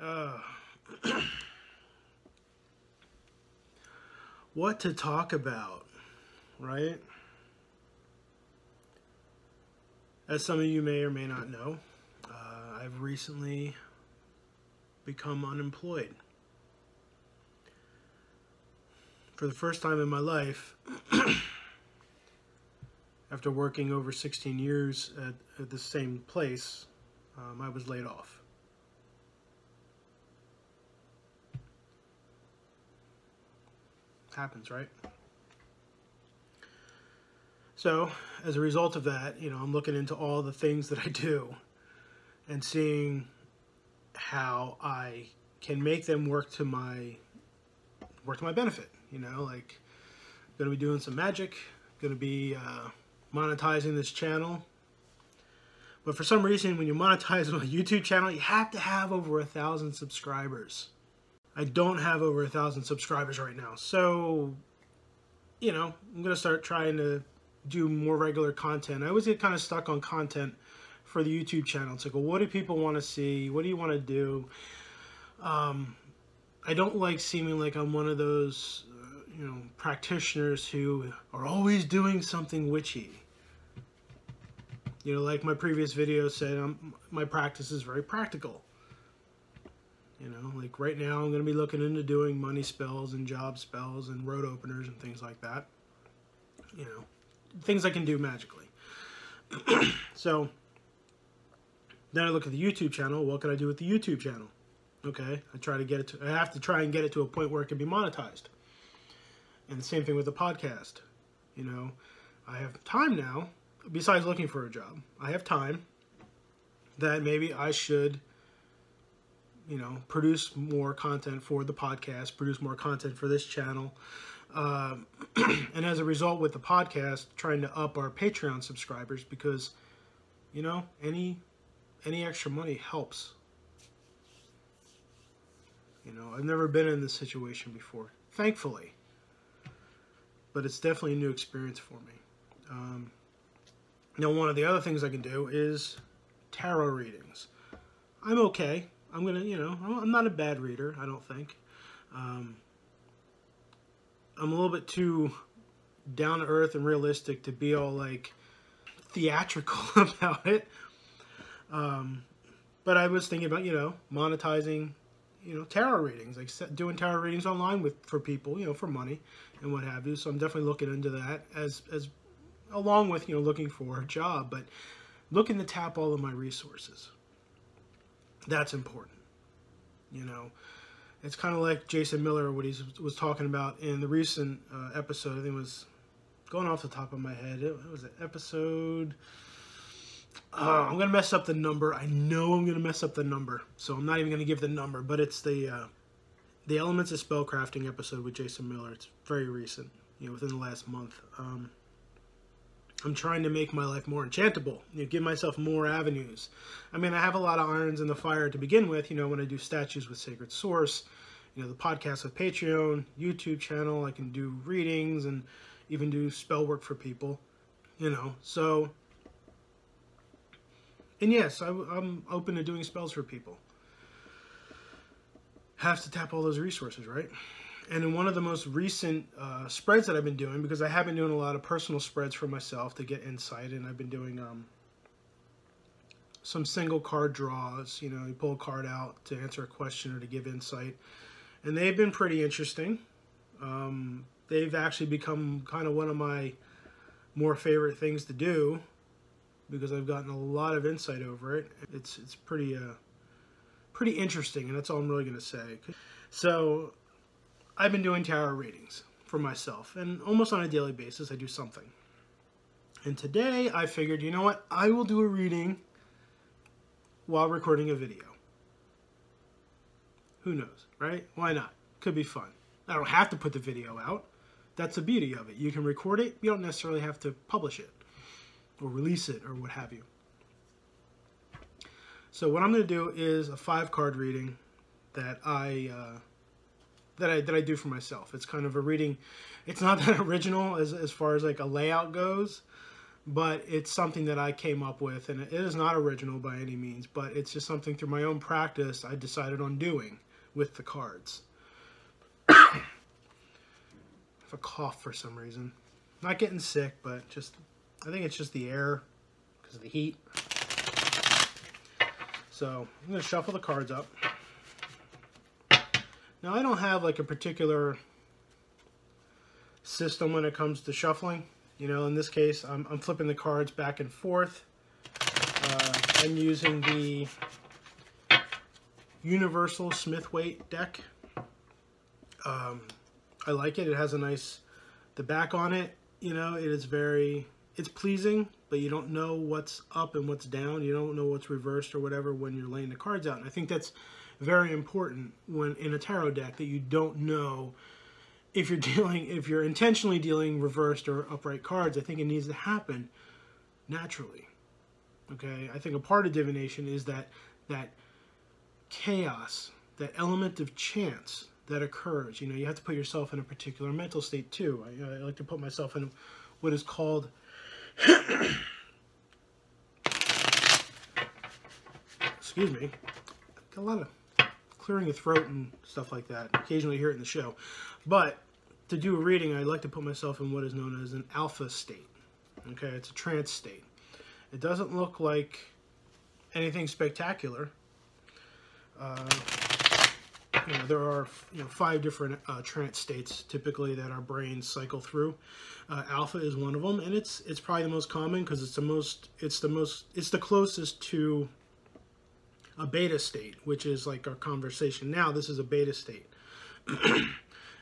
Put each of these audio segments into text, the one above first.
Uh, what to talk about, right? As some of you may or may not know, I've recently become unemployed. For the first time in my life, after working over 16 years at the same place, I was laid off. Happens, right? So, as a result of that, I'm looking into all the things that I do and seeing how I can make them work to my benefit. Like, going to be doing some magic, going to be monetizing this channel. But for some reason, when you monetize a YouTube channel, you have to have over 1,000 subscribers. I don't have over 1,000 subscribers right now. So, I'm going to start trying to do more regular content. I always get kind of stuck on content for the YouTube channel. It's like, well, what do people want to see? What do you want to do? I don't like seeming like I'm one of those, practitioners who are always doing something witchy. Like my previous video said, my practice is very practical. Like right now I'm going to be looking into doing money spells and job spells and road openers and things like that. Things I can do magically. So then I look at the YouTube channel. What can I do with the YouTube channel? Okay, I have to try and get it to a point where it can be monetized. And the same thing with the podcast. I have time now, besides looking for a job. I have time that maybe I should, produce more content for the podcast, produce more content for this channel. And as a result with the podcast, trying to up our Patreon subscribers because, any extra money helps. I've never been in this situation before, thankfully. But it's definitely a new experience for me. Now, one of the other things I can do is tarot readings. I'm okay. I'm not a bad reader, I don't think. I'm a little bit too down to earth and realistic to be all like theatrical about it. But I was thinking about, monetizing, tarot readings, like doing tarot readings online for people, for money and what have you. So I'm definitely looking into that as along with, looking for a job, but looking to tap all of my resources. That's important. It's kind of like Jason Miller, what he was talking about in the recent episode. I think it was going off the top of my head. It was an episode. I'm going to mess up the number. I know I'm going to mess up the number, so I'm not even going to give the number, but it's the Elements of Spellcrafting episode with Jason Miller. It's very recent, within the last month. I'm trying to make my life more enchantable, give myself more avenues. I mean, I have a lot of irons in the fire to begin with, when I do statues with Sacred Source, the podcast with Patreon, YouTube channel, I can do readings and even do spell work for people, so, and yes, I'm open to doing spells for people. Have to tap all those resources, right? And in one of the most recent spreads that I've been doing, because I have been doing a lot of personal spreads for myself to get insight, and I've been doing some single card draws. You pull a card out to answer a question or to give insight. And they've been pretty interesting. They've actually become kind of one of my more favorite things to do because I've gotten a lot of insight over it. It's pretty interesting, and that's all I'm really going to say. So I've been doing tarot readings for myself, and almost on a daily basis I do something. And today I figured, you know what, I will do a reading while recording a video. Who knows, right? Why not? Could be fun. I don't have to put the video out. That's the beauty of it. You can record it, you don't necessarily have to publish it or release it or what have you. So what I'm going to do is a 5-card reading that I do for myself. It's kind of a reading. It's not that original as far as like a layout goes, but it's something that I came up with, and it is not original by any means, but it's just something through my own practice I decided on doing with the cards. I have a cough for some reason. Not getting sick, but just, I think it's just the air because of the heat. So I'm going to shuffle the cards up. Now I don't have like a particular system when it comes to shuffling. You know, in this case, I'm flipping the cards back and forth. I'm using the Universal Smith-Waite deck. I like it. It has a nice, the back on it, you know, it is very, it's pleasing, but you don't know what's up and what's down. You don't know what's reversed or whatever when you're laying the cards out. And I think that's very important when in a tarot deck, that you don't know if you're intentionally dealing reversed or upright cards. I think it needs to happen naturally. Okay, I think a part of divination is that chaos, that element of chance that occurs. You know, you have to put yourself in a particular mental state too. I like to put myself in what is called excuse me, got a lot of clearing the throat and stuff like that. Occasionally hear it in the show. But to do a reading, I like to put myself in what is known as an alpha state. Okay, it's a trance state. It doesn't look like anything spectacular. You know, there are 5 different trance states typically that our brains cycle through. Alpha is one of them, and it's probably the most common because it's the closest to a beta state, which is like our conversation now. This is a beta state.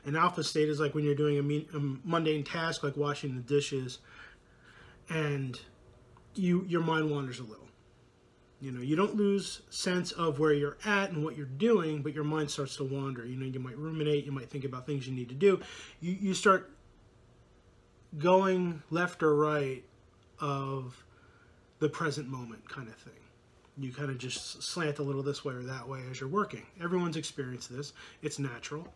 An alpha state is like when you're doing a mundane task like washing the dishes, and your mind wanders a little. You know, you don't lose sense of where you're at and what you're doing, but your mind starts to wander. You know, you might ruminate, you might think about things you need to do. You start going left or right of the present moment kind of thing. You kind of just slant a little this way or that way as you're working. Everyone's experienced this. It's natural.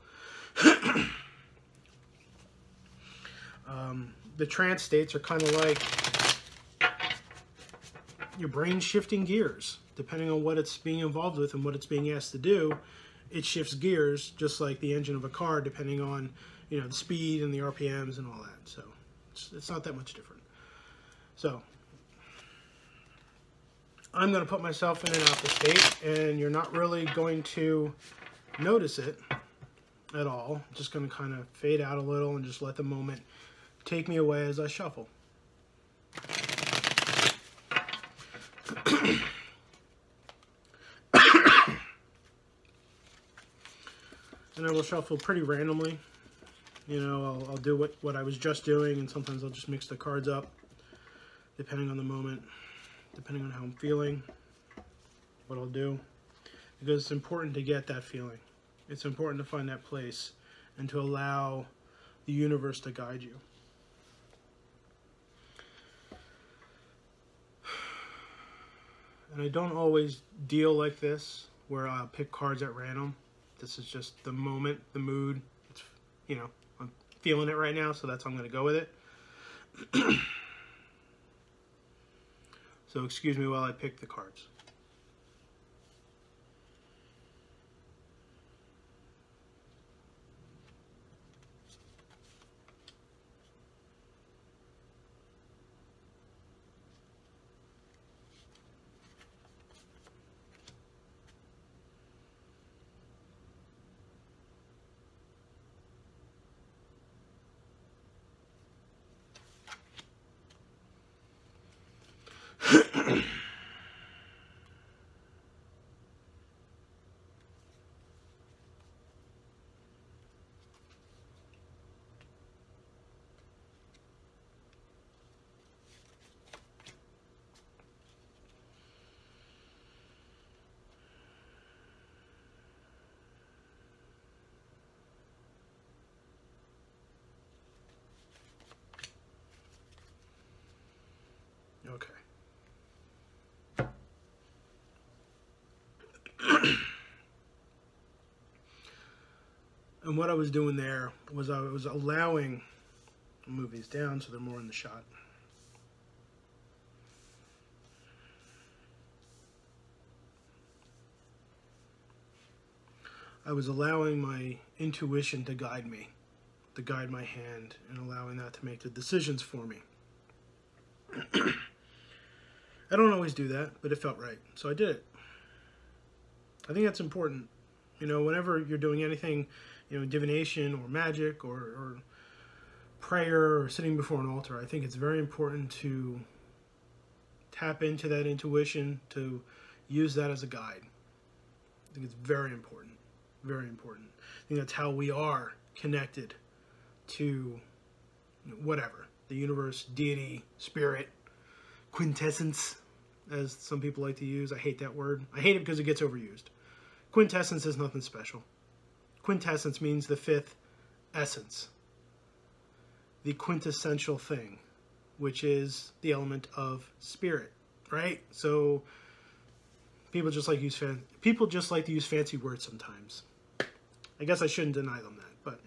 The trance states are kind of like your brain shifting gears. Depending on what it's being involved with and what it's being asked to do, it shifts gears just like the engine of a car, depending on, you know, the speed and the RPMs and all that. So it's not that much different. So I'm going to put myself in an alpha state, and you're not really going to notice it at all. I'm just going to kind of fade out a little and just let the moment take me away as I shuffle. And I will shuffle pretty randomly. You know, I'll do what I was just doing, and sometimes I'll just mix the cards up, depending on the moment, depending on how I'm feeling, what I'll do. Because it's important to get that feeling. It's important to find that place and to allow the universe to guide you. And I don't always deal like this, where I'll pick cards at random. This is just the moment, the mood. It's, you know, I'm feeling it right now, so that's how I'm going to go with it. So excuse me while I pick the cards. Okay. And what I was doing there was I was allowing, I'll move these down so they're more in the shot. I was allowing my intuition to guide me, to guide my hand, and allowing that to make the decisions for me. I don't always do that, but it felt right, so I did it. I think that's important. You know, whenever you're doing anything, you know, divination or magic or prayer or sitting before an altar, I think it's very important to tap into that intuition, to use that as a guide. I think it's very important. Very important. I think that's how we are connected to whatever. The universe, deity, spirit, quintessence, as some people like to use. I hate that word. I hate it because it gets overused. Quintessence is nothing special. Quintessence means the fifth essence. The quintessential thing, which is the element of spirit, right? So people just like to use fancy words sometimes. I guess I shouldn't deny them that, but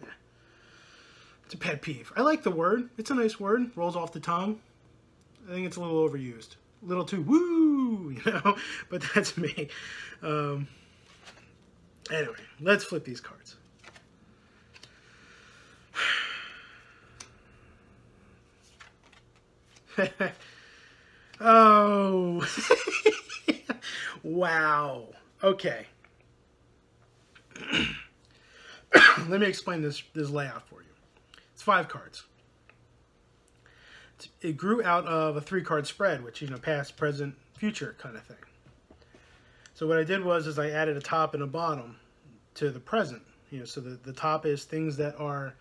it's a pet peeve. I like the word. It's a nice word. Rolls off the tongue. I think it's a little overused. A little too woo, you know? But that's me. Anyway, let's flip these cards. Oh. Wow. Okay. Let me explain this layout for you. It's 5 cards. It grew out of a 3-card spread, which, you know, past, present, future kind of thing. So what I did was I added a top and a bottom to the present. You know, so the top is things that are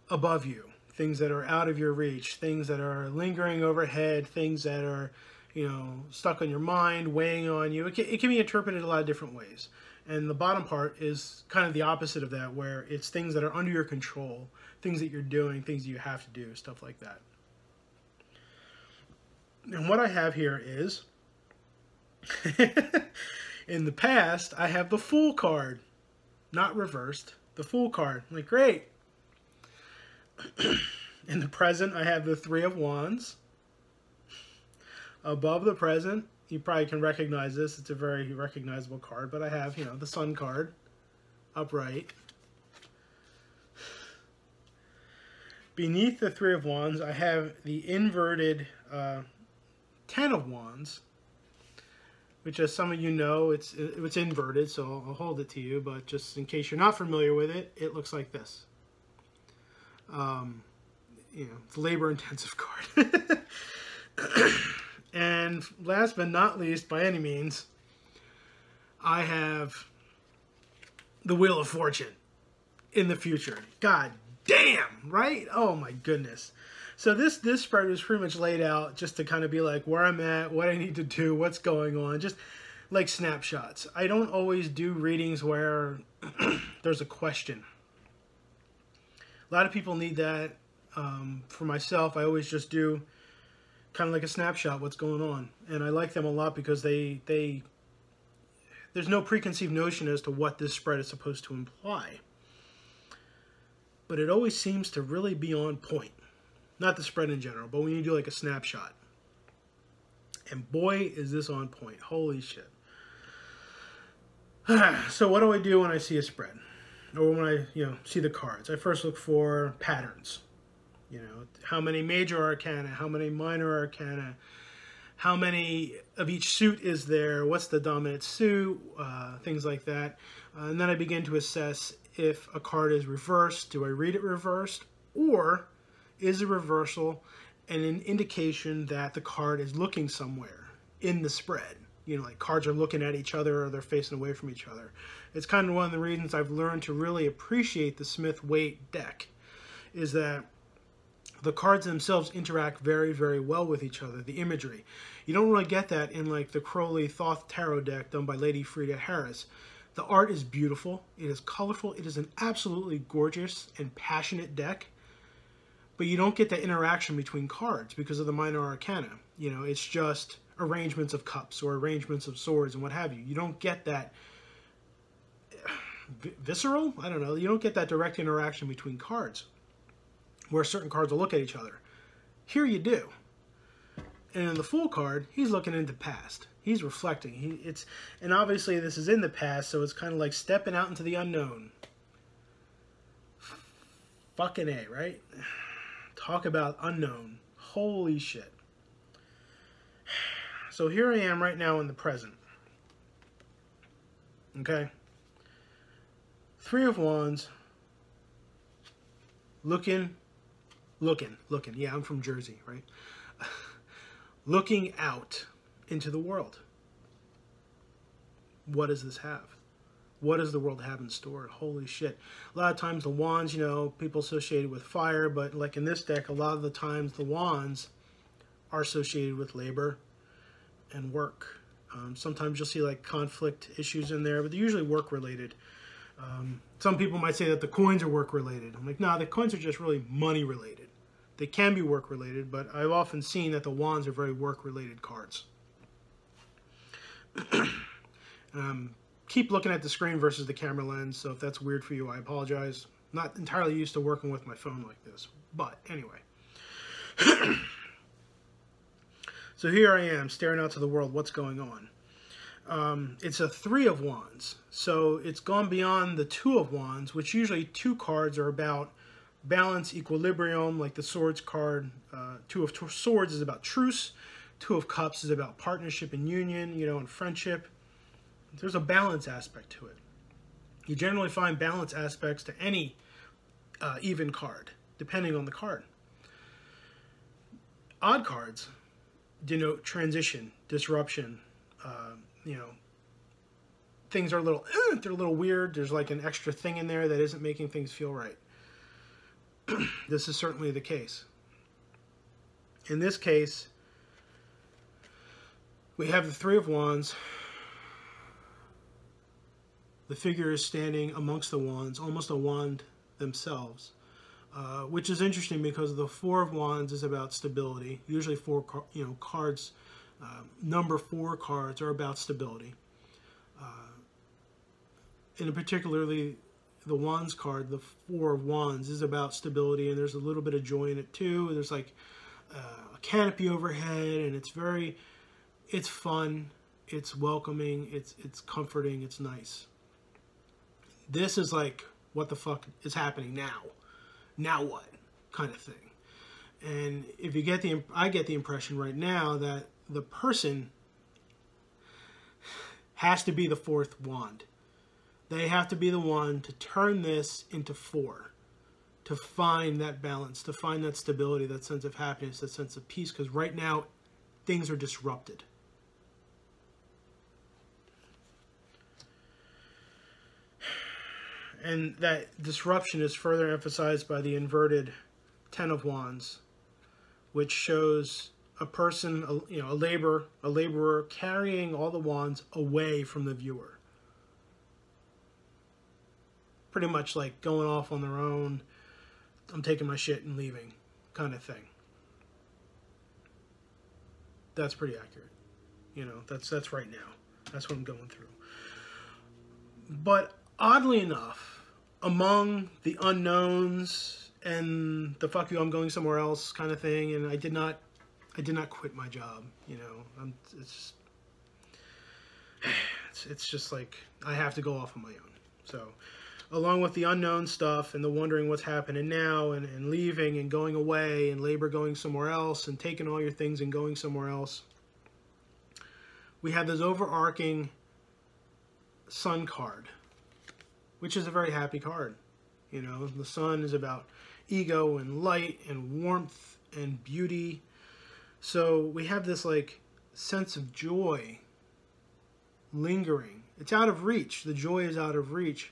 above you, things that are out of your reach, things that are lingering overhead, things that are, you know, stuck on your mind, weighing on you. It can be interpreted a lot of different ways. And the bottom part is kind of the opposite of that, where it's things that are under your control, things that you're doing, things that you have to do, stuff like that. And what I have here is, in the past, I have the Fool card, not reversed, the Fool card. I'm like, great. In the present, I have the 3 of Wands. Above the present, you probably can recognize this. It's a very recognizable card, but I have, you know, the Sun card upright. Beneath the 3 of Wands, I have the inverted 10 of Wands, which, as some of you know, it's inverted, so I'll hold it to you, but just in case you're not familiar with it, it looks like this. You know, it's a labor-intensive card. And last but not least, by any means, I have the Wheel of Fortune in the future. God damn, right? Oh my goodness. So this spread was pretty much laid out just to kind of be like where I'm at, what I need to do, what's going on, just like snapshots. I don't always do readings where there's a question. A lot of people need that. For myself, I always just do kind of like a snapshot, what's going on. And I like them a lot because there's no preconceived notion as to what this spread is supposed to imply. But it always seems to really be on point. Not the spread in general, but when you do like a snapshot. And boy, is this on point. Holy shit. So what do I do when I see a spread? Or when I, you know, see the cards? I first look for patterns. You know, how many major arcana, how many minor arcana, how many of each suit is there, what's the dominant suit, things like that. And then I begin to assess if a card is reversed. Do I read it reversed? Or is a reversal an indication that the card is looking somewhere in the spread? You know, like cards are looking at each other or they're facing away from each other. It's kind of one of the reasons I've learned to really appreciate the Smith-Waite deck, is that the cards themselves interact very, very well with each other, the imagery. You don't really get that in like the Crowley Thoth Tarot deck done by Lady Frida Harris. The art is beautiful, it is colorful, it is an absolutely gorgeous and passionate deck, but you don't get the interaction between cards because of the minor arcana. You know, it's just arrangements of cups or arrangements of swords and what have you. You don't get that visceral, I don't know, you don't get that direct interaction between cards where certain cards will look at each other. Here you do. And in the Fool card, he's looking into the past. He's reflecting. And obviously this is in the past, so it's kind of like stepping out into the unknown. Fucking A, right? Talk about unknown. Holy shit. So here I am right now in the present. Okay? Three of Wands. Looking. Yeah, I'm from Jersey, right? Looking out into the world. What does this have? What does the world have in store? Holy shit. A lot of times the wands, you know, people associated with fire, but like in this deck, a lot of the times the wands are associated with labor and work. Sometimes you'll see like conflict issues in there, but they're usually work related. Some people might say that the coins are work related. I'm like, nah, the coins are just really money related. They can be work related, but I've often seen that the wands are very work related cards. Keep looking at the screen versus the camera lens, so if that's weird for you, I apologize. Not entirely used to working with my phone like this, but anyway. So here I am, staring out to the world. What's going on? It's a Three of Wands, so it's gone beyond the Two of Wands, which usually two cards are about balance, equilibrium, like the Swords card. Two of Swords is about truce. Two of Cups is about partnership and union, you know, and friendship. There's a balance aspect to it. You generally find balance aspects to any even card, depending on the card. Odd cards denote transition, disruption. You know, things are they're a little weird. There's like an extra thing in there that isn't making things feel right. This is certainly the case. In this case, we have the Three of Wands. The figure is standing amongst the wands, almost a wand themselves, which is interesting because the Four of Wands is about stability. Usually, cards, number 4 cards are about stability. And particularly, the Wands card, the Four of Wands, is about stability, and there's a little bit of joy in it too. There's like a canopy overhead, and it's fun, it's welcoming, it's comforting, it's nice. This is like, what the fuck is happening now? Now what? Kind of thing. And if you get I get the impression right now that the person has to be the fourth wand. They have to be the one to turn this into 4, to find that balance, to find that stability, that sense of happiness, that sense of peace, because right now things are disrupted. And that disruption is further emphasized by the inverted Ten of Wands, which shows a person, a laborer carrying all the wands away from the viewer. Pretty much like going off on their own, I'm taking my shit and leaving kind of thing. That's pretty accurate. You know, that's right now. That's what I'm going through. But oddly enough, among the unknowns and the fuck you, I'm going somewhere else kind of thing, and I did not quit my job, you know. It's just like I have to go off on my own. So along with the unknown stuff and the wondering what's happening now and leaving and going away and labor going somewhere else and taking all your things and going somewhere else, we have this overarching Sun card, which is a very happy card. You know, the sun is about ego and light and warmth and beauty. So we have this like sense of joy lingering. It's out of reach. The joy is out of reach,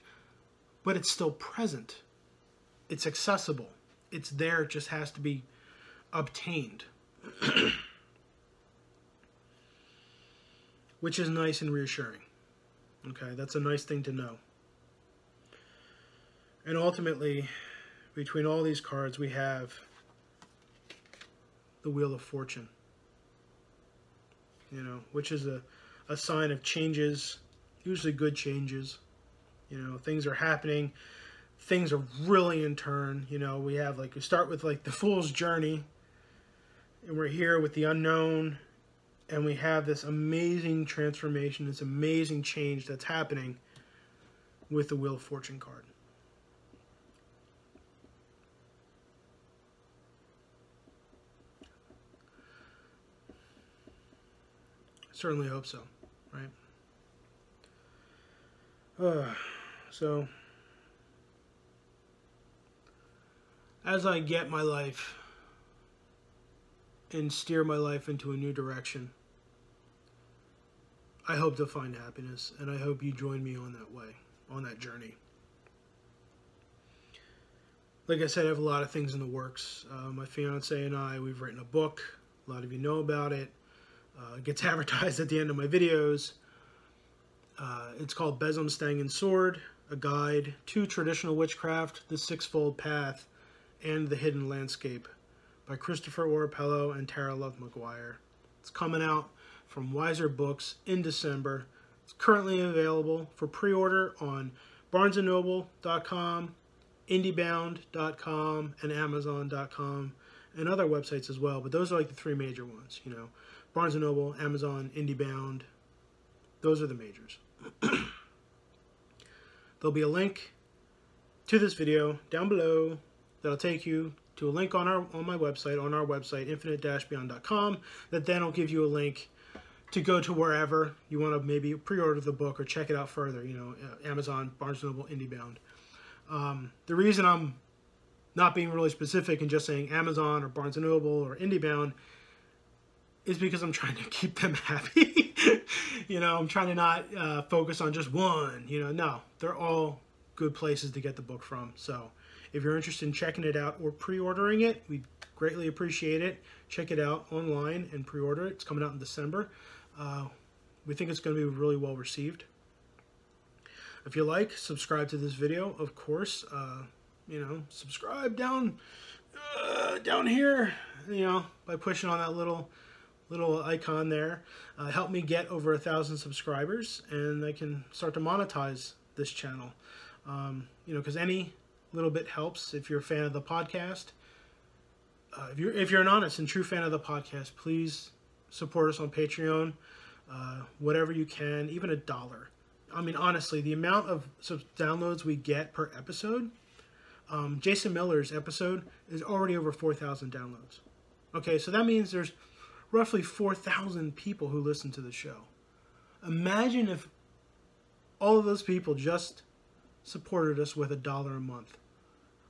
but it's still present. It's accessible. It's there. It just has to be obtained. Which is nice and reassuring. Okay, that's a nice thing to know. And ultimately, between all these cards, we have the Wheel of Fortune. You know, which is a sign of changes, usually good changes. You know, things are happening. Things are really in turn. You know, we have like, we start with like the Fool's Journey. And we're here with the unknown. And we have this amazing transformation, this amazing change that's happening with the Wheel of Fortune card. Certainly hope so, right? So, as I get my life and steer my life into a new direction, I hope to find happiness, and I hope you join me on that way, on that journey. Like I said, I have a lot of things in the works. My fiance and I, we've written a book. A lot of you know about it. It gets advertised at the end of my videos. It's called Besom, Stang, and Sword, a guide to traditional witchcraft, the sixfold path, and the hidden landscape, by Christopher Orapello and Tara Love McGuire. It's coming out from Wiser Books in December. It's currently available for pre-order on barnesandnoble.com, indiebound.com, and amazon.com, and other websites as well. But those are like the three major ones, you know. Barnes & Noble, Amazon, IndieBound. Those are the majors. There'll be a link to this video down below that'll take you to a link on my website, infinite-beyond.com, that then will give you a link to go to wherever you want to maybe pre-order the book or check it out further, you know, Amazon, Barnes & Noble, IndieBound. The reason I'm not being really specific and just saying Amazon or Barnes & Noble or IndieBound is because I'm trying to keep them happy. You know, I'm trying to not focus on just one. You know, no, they're all good places to get the book from. So if you're interested in checking it out or pre-ordering it, we greatly appreciate it. Check it out online and pre-order it. It's coming out in December. We think it's going to be really well received. If you like, subscribe to this video, of course. You know, subscribe down here, you know, by pushing on that little icon there. Help me get over 1,000 subscribers, and I can start to monetize this channel. You know, because any little bit helps. If you're a fan of the podcast, if you're an honest and true fan of the podcast, please support us on Patreon. Whatever you can, even $1. I mean, honestly, the amount of downloads we get per episode, Jason Miller's episode is already over 4,000 downloads. Okay, so that means there's roughly 4,000 people who listen to the show. Imagine if all of those people just supported us with $1 a month.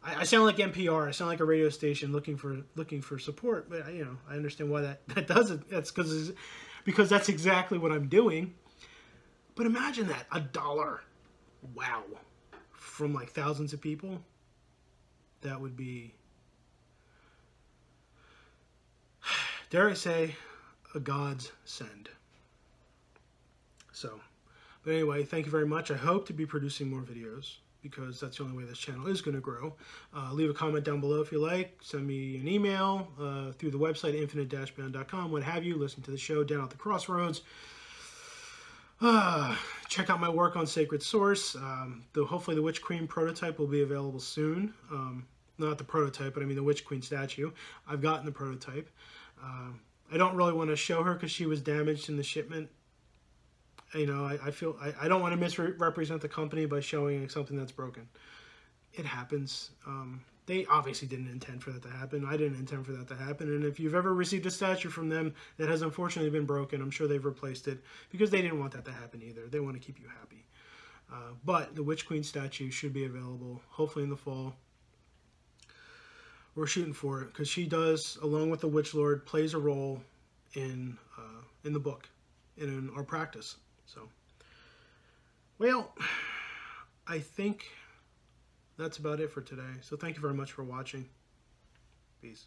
I sound like NPR. I sound like a radio station looking for support. But you know, I understand why that does it. That's because that's exactly what I'm doing. But imagine that, $1. Wow, from like thousands of people. That would be, dare I say, a God's send. So, but anyway, thank you very much. I hope to be producing more videos, because that's the only way this channel is going to grow. Leave a comment down below if you like. Send me an email through the website, infinite-beyond.com, what have you. Listen to the show down at the crossroads. Check out my work on Sacred Source. Hopefully the Witch Queen prototype will be available soon. Not the prototype, but I mean the Witch Queen statue. I've gotten the prototype. I don't really want to show her because she was damaged in the shipment. You know, I don't want to misrepresent the company by showing something that's broken. It happens. They obviously didn't intend for that to happen. I didn't intend for that to happen. And if you've ever received a statue from them that has unfortunately been broken, I'm sure they've replaced it because they didn't want that to happen either. They want to keep you happy. But the Witch Queen statue should be available, hopefully in the fall. We're shooting for it because she does, along with the Witch Lord, plays a role in the book and in our practice. So, well, I think that's about it for today. So thank you very much for watching. Peace.